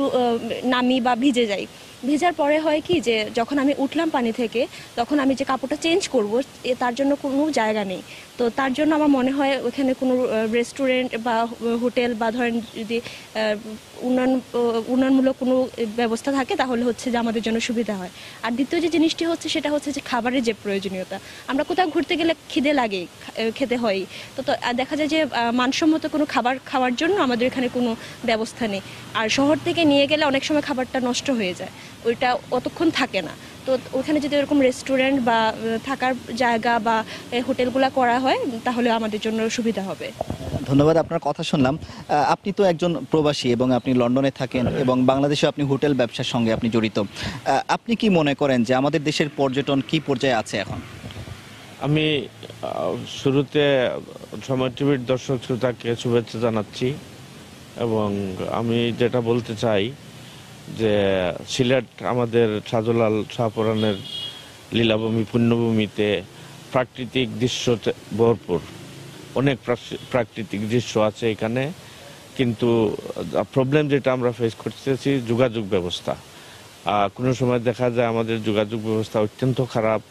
নামি বা ভিজে যাই। ভেজার পরে হয় কি যে যখন আমি উঠলাম পানি থেকে, তখন আমি যে কাপড়টা চেঞ্জ করব তার জন্য কোনো জায়গা নেই। তো তার জন্য আমার মনে হয় ওখানে কোনো রেস্টুরেন্ট বা হোটেল বা ধরেন যদি উন্নয়নমূলক কোনো ব্যবস্থা থাকে তাহলে হচ্ছে যে আমাদের জন্য সুবিধা হয়। আর দ্বিতীয় যে জিনিসটি হচ্ছে সেটা হচ্ছে যে খাবারের যে প্রয়োজনীয়তা। আমরা কোথাও ঘুরতে গেলে খিদে লাগে, খেতে হয়, তো দেখা যায় যে মানসম্মত কোনো খাবার খাওয়ার জন্য আমাদের এখানে কোনো ব্যবস্থা নেই। আর শহর থেকে নিয়ে গেলে অনেক সময় খাবারটা নষ্ট হয়ে যায়, ওইটা অতক্ষণ থাকে না। তো ওখানে যদি এরকম রেস্টুরেন্ট বা থাকার জায়গা বা হোটেলগুলো করা হয় তাহলে আমাদের জন্য সুবিধা হবে। ধন্যবাদ, আপনার কথা শুনলাম। আপনি তো একজন প্রবাসী এবং আপনি লন্ডনে থাকেন এবং বাংলাদেশে আপনি হোটেল ব্যবসার সঙ্গে আপনি জড়িত। আপনি কি মনে করেন যে আমাদের দেশের পর্যটন কি পর্যায়ে আছে এখন? আমি শুরুতে সময় টিভির দর্শক শ্রোতাকে শুভেচ্ছা জানাচ্ছি এবং আমি যেটা বলতে চাই যে সিলেট আমাদের শাহজালাল শাহপরানের লীলাভূমি পুণ্যভূমিতে প্রাকৃতিক দৃশ্য ভরপুর, অনেক প্রাকৃতিক দৃশ্য আছে এখানে, কিন্তু প্রবলেম যেটা আমরা ফেস করতেছি যোগাযোগ ব্যবস্থা। কোনো সময় দেখা যায় আমাদের যোগাযোগ ব্যবস্থা অত্যন্ত খারাপ।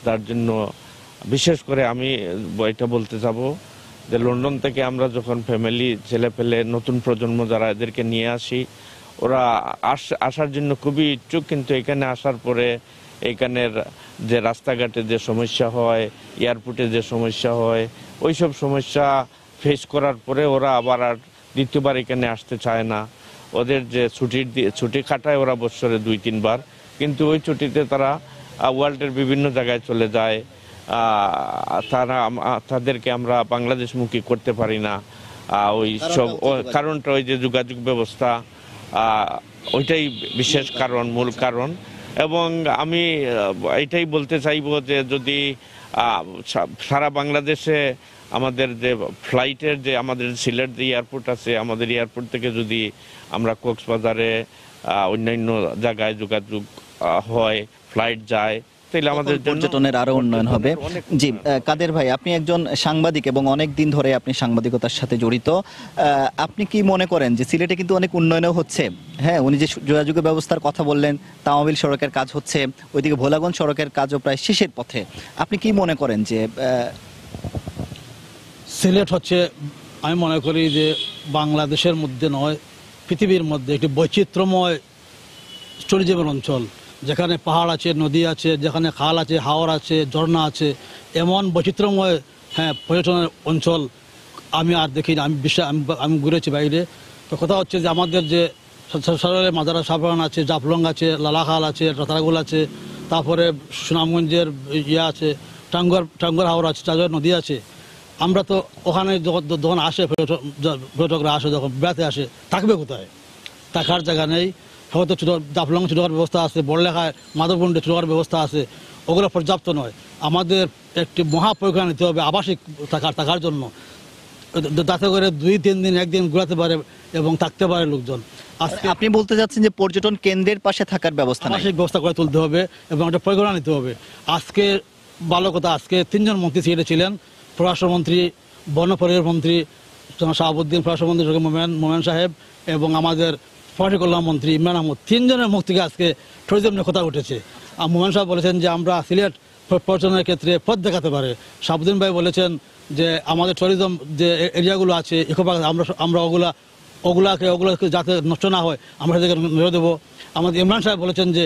তার জন্য বিশেষ করে আমি এটা বলতে যাব যে লন্ডন থেকে আমরা যখন ফ্যামিলি ছেলে পেলে নতুন প্রজন্ম যারা এদেরকে নিয়ে আসি, ওরা আসার জন্য খুবই ইচ্ছুক, কিন্তু এখানে আসার পরে এখানের যে রাস্তাঘাটে যে সমস্যা হয়, এয়ারপোর্টে যে সমস্যা হয়, ওই সব সমস্যা ফেস করার পরে ওরা আবার আর দ্বিতীয়বার এখানে আসতে চায় না। ওদের যে ছুটি কাটায় ওরা বছরে 2-3 বার, কিন্তু ওই ছুটিতে তারা ওয়ার্ল্ডের বিভিন্ন জায়গায় চলে যায়। তাদেরকে আমরা বাংলাদেশমুখী করতে পারি না। ওই সব কারণটা ওই যে যোগাযোগ ব্যবস্থা, ওইটাই বিশেষ কারণ, মূল কারণ। এবং আমি এটাই বলতে চাইবো যে যদি সারা বাংলাদেশে আমাদের যে ফ্লাইটের যে আমাদের সিলেট যে এয়ারপোর্ট আছে, আমাদের এয়ারপোর্ট থেকে যদি আমরা কক্সবাজারে অন্যান্য জায়গায় যোগাযোগ হয়, ফ্লাইট যায়, তাহলে আমাদের পর্যটনের আরো উন্নয়ন হবে। জি কাদের ভাই, আপনি একজন সাংবাদিক এবং অনেক দিন ধরে আপনি সাংবাদিকতার সাথে জড়িত। আপনি কি মনে করেন যে সিলেটে কিন্তু অনেক উন্নয়নও হচ্ছে? হ্যাঁ, উনি যে যোগাযোগের ব্যবস্থার কথা বললেন, তামাবিল সড়কের কাজ হচ্ছে, ওইদিকে ভোলাগঞ্জ সড়কের কাজও প্রায় শেষের পথে। আপনি কি মনে করেন যে সিলেট হচ্ছে, আমি মনে করি যে বাংলাদেশের মধ্যে নয়, পৃথিবীর মধ্যে একটি বৈচিত্র্যময় ট্যুরিজমের অঞ্চল, যেখানে পাহাড় আছে, নদী আছে, যেখানে খাল আছে, হাওর আছে, ঝর্ণা আছে, এমন বৈচিত্র্যময় পর্যটনের অঞ্চল আমি আর দেখি না। আমি ঘুরেছি বাইরে, তো কথা হচ্ছে যে আমাদের যে মাজারা শাহপরান আছে, জাফলং আছে, লালাখাল আছে, রাতারগুল আছে, তারপরে সুনামগঞ্জের ইয়ে আছে, টাঙ্গুয়ার হাওর আছে, চাঁদর নদী আছে। আমরা তো ওখানে যখন আসে পর্যটকরা আসে, যখন বেড়াতে আসে, থাকবে কোথায়? থাকার জায়গা নেই। হয়তো জাফলং ছোটোখার ব্যবস্থা আছে, বড়লেখায় মাধবকুণ্ডে ছোটোখার ব্যবস্থা আছে, ওগুলো পর্যাপ্ত নয়। আমাদের একটি মহাপরিকল্পনা নিতে হবে আবাসিক থাকার জন্য, যাতে করে 2-3 দিন 1 দিন ঘোরাতে পারে এবং থাকতে পারে লোকজন। আজকে আপনি বলতে চাচ্ছেন যে পর্যটন কেন্দ্রের পাশে থাকার ব্যবস্থা, আবাসিক ব্যবস্থা করে তুলতে হবে এবং একটা পরিকল্পনা নিতে হবে। আজকে ভালো কথা, আজকে 3 জন মন্ত্রী সিলেটে ছিলেন, পররাষ্ট্রমন্ত্রী, বন পরিবেশ মন্ত্রী শাহাবুদ্দিন, পররাষ্ট্রমন্ত্রী মোমেন সাহেব এবং আমাদের পার্টি কল্যাণ মন্ত্রী ইমরান আহমদ। 3 জনের মুখ থেকে আজকে ট্যুরিজম নিয়ে কথা উঠেছে। আর মোমেন সাহেব বলেছেন যে আমরা সিলেট পর্যটনের ক্ষেত্রে পথ দেখাতে পারে। শাহাবুদ্দিন ভাই বলেছেন যে আমাদের ট্যুরিজম যে এরিয়াগুলো আছে, ইকো পার্ক, আমরা ওগুলাকে যাতে নষ্ট না হয় আমরা সেদিকে নজর দেবো। আমাদের ইমরান সাহেব বলেছেন যে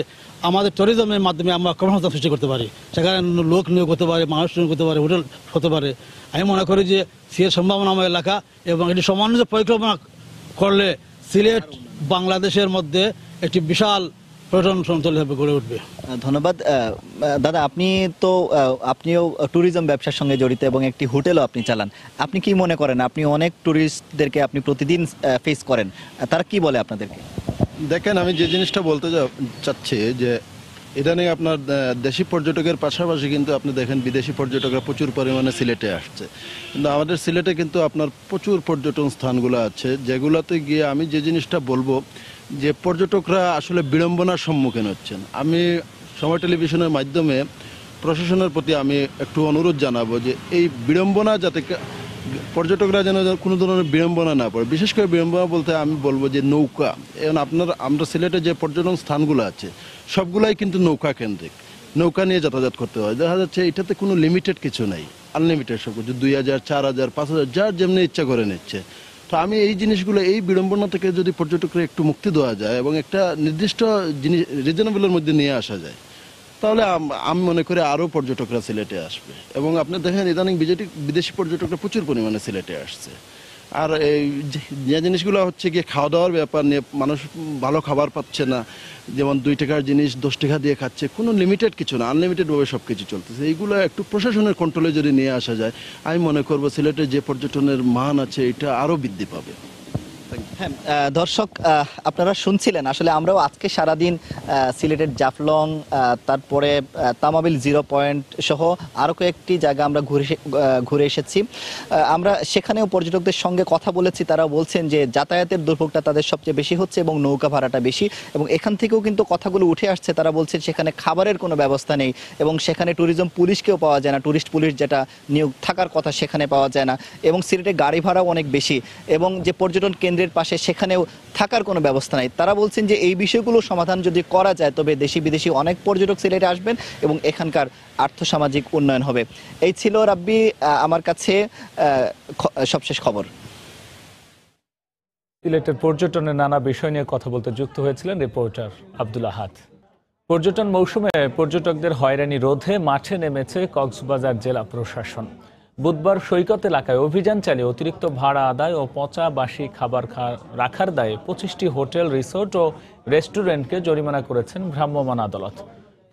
আমাদের ট্যুরিজমের মাধ্যমে আমরা কর্মসংস্থান সৃষ্টি করতে পারি, সেখানে লোক নিয়োগ করতে পারে, মানুষ নিয়োগ করতে পারে, হোটেল হতে পারে। আমি মনে করি যে সিলেট সম্ভাবনাময় এলাকা এবং এটি সমন্বিত পরিকল্পনা করলে সিলেট বাংলাদেশের মধ্যে একটি বিশাল পর্যটন অঞ্চল হিসেবে গড়ে উঠবে। ধন্যবাদ দাদা। আপনিও ট্যুরিজম ব্যবসার সঙ্গে জড়িত এবং একটি হোটেলও আপনি চালান। আপনি কি মনে করেন, আপনি অনেক ট্যুরিস্টদেরকে আপনি প্রতিদিন ফেস করেন, তারা কি বলে আপনাদেরকে? দেখেন, আমি যে জিনিসটা বলতে চাচ্ছি যে ইদানিং আপনার দেশি পর্যটকের পাশাপাশি কিন্তু আপনি দেখেন বিদেশি পর্যটকরা প্রচুর পরিমাণে সিলেটে আসছে, কিন্তু আমাদের সিলেটে কিন্তু আপনার প্রচুর পর্যটন স্থানগুলো আছে যেগুলোতে গিয়ে আমি যে জিনিসটা বলবো যে পর্যটকরা আসলে বিড়ম্বনার সম্মুখীন হচ্ছেন। আমি সময় টেলিভিশনের মাধ্যমে প্রশাসনের প্রতি আমি একটু অনুরোধ জানাবো যে এই বিড়ম্বনা যাতে পর্যটকরা যেন কোনো ধরনের বিড়ম্বনা না পড়ে। বিশেষ করে বিড়ম্বনা বলতে আমি বলবো যে নৌকা, এখন আমরা সিলেটে যে পর্যটন স্থানগুলো আছে সবগুলাই কিন্তু নৌকা কেন্দ্রিক, নৌকা নিয়ে যাতায়াত করতে হয়। দেখা যাচ্ছে এটাতে কোনো লিমিটেড কিছু নেই, আনলিমিটেড সব কিছু 2000, 4000, 5000 যার যেমনি ইচ্ছা করে নিচ্ছে। তো আমি এই জিনিসগুলো, এই বিড়ম্বনা থেকে যদি পর্যটকরা একটু মুক্তি দেওয়া যায় এবং একটা নির্দিষ্ট জিনিস রিজনেবলের মধ্যে নিয়ে আসা যায়, তাহলে আমি মনে করি আরও পর্যটকরা সিলেটে আসবে। এবং আপনি দেখেন ইদানিং বিদেশি পর্যটকরা প্রচুর পরিমাণে সিলেটে আসছে। আর এই যে জিনিসগুলো হচ্ছে গিয়ে খাওয়া দাওয়ার ব্যাপার নিয়ে, মানুষ ভালো খাবার পাচ্ছে না, যেমন 2 টাকার জিনিস 10 টাকা দিয়ে খাচ্ছে, কোনো লিমিটেড কিছু না, আনলিমিটেডভাবে সব কিছু চলতেছে। এইগুলো একটু প্রশাসনের কন্ট্রোলে যদি নিয়ে আসা যায়, আমি মনে করবো সিলেটের যে পর্যটনের মান আছে এটা আরও বৃদ্ধি পাবে। হ্যাঁ দর্শক, আপনারা শুনছিলেন, আসলে আমরাও আজকে সারাদিন সিলেটের জাফলং, তারপরে তামাবিল 0 পয়েন্ট সহ আরও কয়েকটি জায়গা আমরা ঘুরে এসেছি। আমরা সেখানেও পর্যটকদের সঙ্গে কথা বলেছি, তারা বলছেন যে যাতায়াতের দুর্ভোগটা তাদের সবচেয়ে বেশি হচ্ছে এবং নৌকা ভাড়াটা বেশি। এবং এখান থেকেও কিন্তু কথাগুলো উঠে আসছে, তারা বলছেন সেখানে খাবারের কোনো ব্যবস্থা নেই এবং সেখানে ট্যুরিজম পুলিশকেও পাওয়া যায় না, ট্যুরিস্ট পুলিশ যেটা নিয়োগ থাকার কথা সেখানে পাওয়া যায় না। এবং সিলেটে গাড়ি ভাড়াও অনেক বেশি এবং যে পর্যটন কেন্দ্রের পাশে সেখানেও থাকার কোনো ব্যবস্থা নাই। তারা বলছেন যে এই বিষয়গুলো সমাধান যদি করা যায় তবে দেশি বিদেশি অনেক পর্যটক সিলেটে আসবেন এবং এখানকার আর্থসামাজিক উন্নয়ন হবে। এই ছিল রাব্বি আমার কাছে সবশেষ খবর। সিলেটের পর্যটনের নানা বিষয় নিয়ে কথা বলতে যুক্ত হয়েছিলেন রিপোর্টার আব্দুল আহাদ। পর্যটন মৌসুমে পর্যটকদের হয়রানি রোধে মাঠে নেমেছে কক্সবাজার জেলা প্রশাসন। বুধবার সৈকত এলাকায় অভিযান চালিয়ে অতিরিক্ত ভাড়া আদায় ও পচা বাসি খাবার রাখার দায়ে 25টি হোটেল, রিসোর্ট ও রেস্টুরেন্টকে জরিমানা করেছেন ভ্রাম্যমাণ আদালত।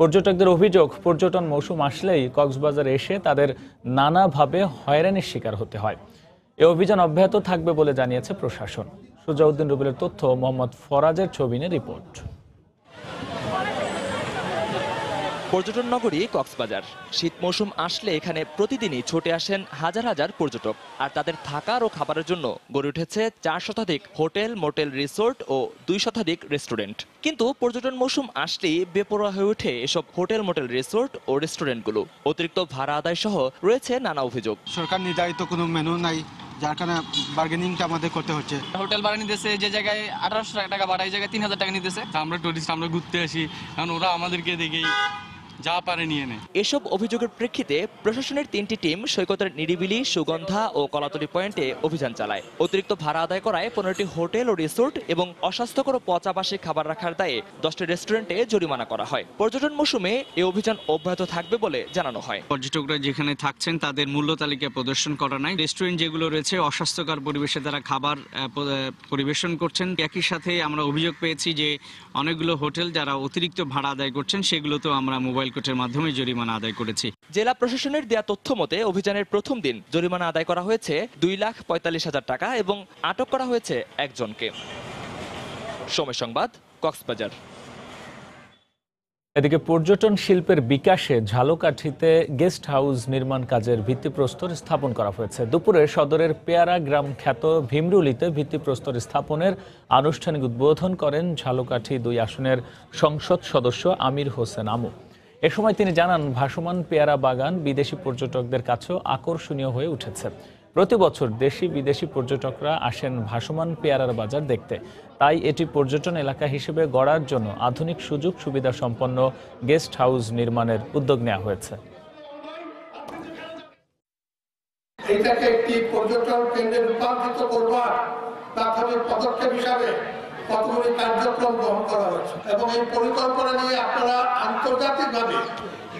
পর্যটকদের অভিযোগ, পর্যটন মৌসুম আসলেই কক্সবাজার এসে তাদের নানাভাবে হয়রানির শিকার হতে হয়। এ অভিযান অব্যাহত থাকবে বলে জানিয়েছে প্রশাসন। সুজাউদ্দিন রুবেলের তথ্য, মোহাম্মদ ফরাজের ছবি নিয়ে রিপোর্ট। পর্যটন নগরী কক্সবাজার। শীত মৌসুম আসলে এখানে প্রতিদিনই ছুটে আসেন হাজার হাজার পর্যটক, আর তাদের থাকার ও খাবারের জন্য গড়ে উঠেছে 4 শতাধিক হোটেল, মোটেল, রিসোর্ট ও 2 শতাধিক রেস্টুরেন্ট। কিন্তু পর্যটন মৌসুম আসলেই বেপরোয়া হয়ে ওঠে এসব হোটেল, মোটেল, রিসোর্ট ও রেস্টুরেন্টগুলো। অতিরিক্ত ভাড়া আদায় সহ রয়েছে নানা অভিযোগ। সরকার নির্ধারিত কোনো মেনু নাই, যার কারণে বার্গেনিংটা আমাদের করতে হচ্ছে। হোটেল ভাড়া নিতেছে, যে জায়গায় 1800 টাকা ভাড়া, এই জায়গায় 3000 টাকা নিতেছে। আমরা টুরিস্ট, আমরা ঘুরতে আসি, কারণ ওরা আমাদেরকে দেখেই যা পারে নিয়ে নেয়। এসব অভিযোগের প্রেক্ষিতে প্রশাসনের 3টি টিম সৈকতের নিরিবিলি, সুগন্ধা ও কলাতলি পয়েন্টে অভিযান চালায়। অতিরিক্ত ভাড়া আদায় করায় 15টি হোটেল ও রিসোর্ট এবং অস্বাস্থ্যকর পচা বাসি খাবার রাখার দায়ে 10টি রেস্টুরেন্টে জরিমানা করা হয়। পর্যটন মৌসুমে এই অভিযান অব্যাহত থাকবে বলে জানানো হয়। পর্যটকরা যেখানে থাকছেন তাদের মূল্য তালিকা প্রদর্শন করা নাই। রেস্টুরেন্ট যেগুলো রয়েছে অস্বাস্থ্যকর পরিবেশে তারা খাবার পরিবেশন করছেন। একই সাথে আমরা অভিযোগ পেয়েছি যে অনেকগুলো হোটেল যারা অতিরিক্ত ভাড়া আদায় করছেন সেগুলোতেও আমরা মোবাইল কোর্টের মাধ্যমে জরিমানা আদায় করেছি। জেলা প্রশাসনের দেয়া তথ্য মতে অভিযানের প্রথম দিন জরিমানা আদায় করা হয়েছে 2,45,000 টাকা এবং আটক করা হয়েছে একজনকে। সময় সংবাদ, কক্সবাজার। এদিকে পর্যটন শিল্পের বিকাশে ঝালকাঠিতে গেস্ট হাউস নির্মাণ কাজের ভিত্তিপ্রস্তর স্থাপন করা হয়েছে। দুপুরে সদরের পেয়ারা গ্রাম খ্যাত ভীমরুলিতে ভিত্তিপ্রস্তর স্থাপনের আনুষ্ঠানিক উদ্বোধন করেন ঝালকাঠি 2 আসনের সংসদ সদস্য আমির হোসেন আমু। এ সময় তিনি জানান, ভাসমান পেয়ারা বাগান বিদেশি পর্যটকদের কাছেও আকর্ষণীয় হয়ে উঠেছে। প্রতি বছর দেশি বিদেশি পর্যটকরা আসেন ভাসমান পেয়ারার বাজার দেখতে। তাই এটি পর্যটন এলাকা হিসেবে গড়ার জন্য আধুনিক সুযোগ সুবিধা সম্পন্ন গেস্ট হাউস নির্মাণের উদ্যোগ নেওয়া হয়েছে। এটাকে একটি পর্যটন কেন্দ্রে রূপান্তরিত করবার প্রাথমিক পদক্ষেপ হিসাবে কতগুলি কার্যক্রম গ্রহণ করা হয়েছে এবং এই পরিকল্পনা নিয়ে আপনারা আন্তর্জাতিকভাবে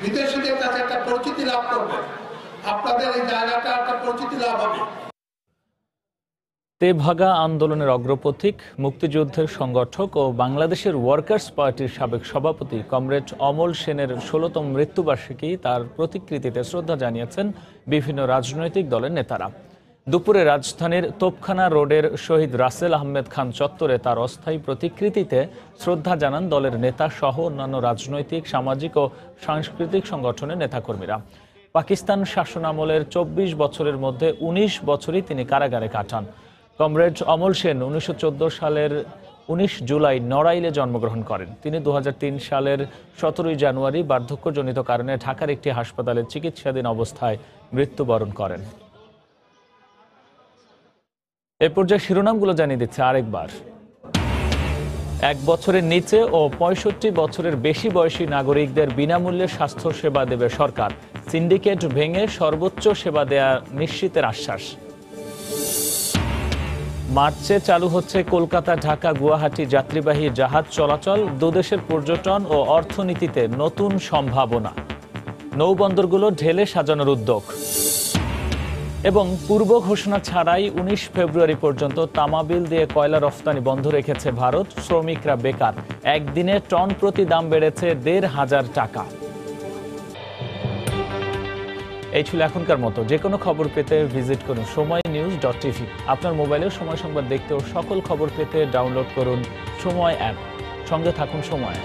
বিদেশিদের কাছে একটা পরিচিতি লাভ করবেন। আপনাদের এই জায়গাটা একটা পরিচিতি লাভ হবে। তেভাগা আন্দোলনের অগ্রপথিক, মুক্তিযুদ্ধের সংগঠক ও বাংলাদেশের ওয়ার্কার্স পার্টির সাবেক সভাপতি কমরেড অমল সেনের 16তম মৃত্যুবার্ষিকী তার প্রতিকৃতিতে শ্রদ্ধা জানিয়েছেন বিভিন্ন রাজনৈতিক দলের নেতারা। দুপুরে রাজধানীর তোপখানা রোডের শহীদ রাসেল আহমেদ খান চত্বরে তার অস্থায়ী প্রতিকৃতিতে শ্রদ্ধা জানান দলের নেতা সহ অন্যান্য রাজনৈতিক, সামাজিক ও সাংস্কৃতিক সংগঠনের নেতাকর্মীরা। পাকিস্তান শাসনামলের ২৪ বছরের মধ্যে ১৯ বছরই তিনি কারাগারে কাটান। কমরেড অমল সেন ১৯১৪ সালের ১৯ জুলাই নড়াইলে জন্মগ্রহণ করেন। তিনি ২০০৩ সালের ১৭ জানুয়ারি বার্ধক্যজনিত কারণে ঢাকার একটি হাসপাতালে চিকিৎসাধীন অবস্থায় মৃত্যুবরণ করেন। এ পর্যায়ে শিরোনামগুলো জানিয়ে দিচ্ছে আরেকবার। ১ বছরের নিচে ও ৬৫ বছরের বেশি বয়সী নাগরিকদের বিনামূল্যে স্বাস্থ্য সেবা দেবে সরকার। সিন্ডিকেট ভেঙে সর্বোচ্চ সেবা দেয়া নিশ্চিতের আশ্বাস। মার্চে চালু হচ্ছে কলকাতা, ঢাকা, গুয়াহাটি যাত্রীবাহী জাহাজ চলাচল। দুদেশের পর্যটন ও অর্থনীতিতে নতুন সম্ভাবনা। নৌবন্দরগুলো ঢেলে সাজানোর উদ্যোগ। এবং পূর্ব ঘোষণা ছাড়াই ১৯ ফেব্রুয়ারি পর্যন্ত তামাবিল দিয়ে কয়লা রফতানি বন্ধ রেখেছে ভারত। শ্রমিকরা বেকার। একদিনে টন প্রতি দাম বেড়েছে ১৫০০ টাকা। এই ছিল এখনকার মতো। যে কোনো খবর পেতে ভিজিট করুন সময়নিউজ.tv। আপনার মোবাইলেও সময় সংবাদ দেখতে ও সকল খবর পেতে ডাউনলোড করুন সময় অ্যাপ। সঙ্গে থাকুন সময়।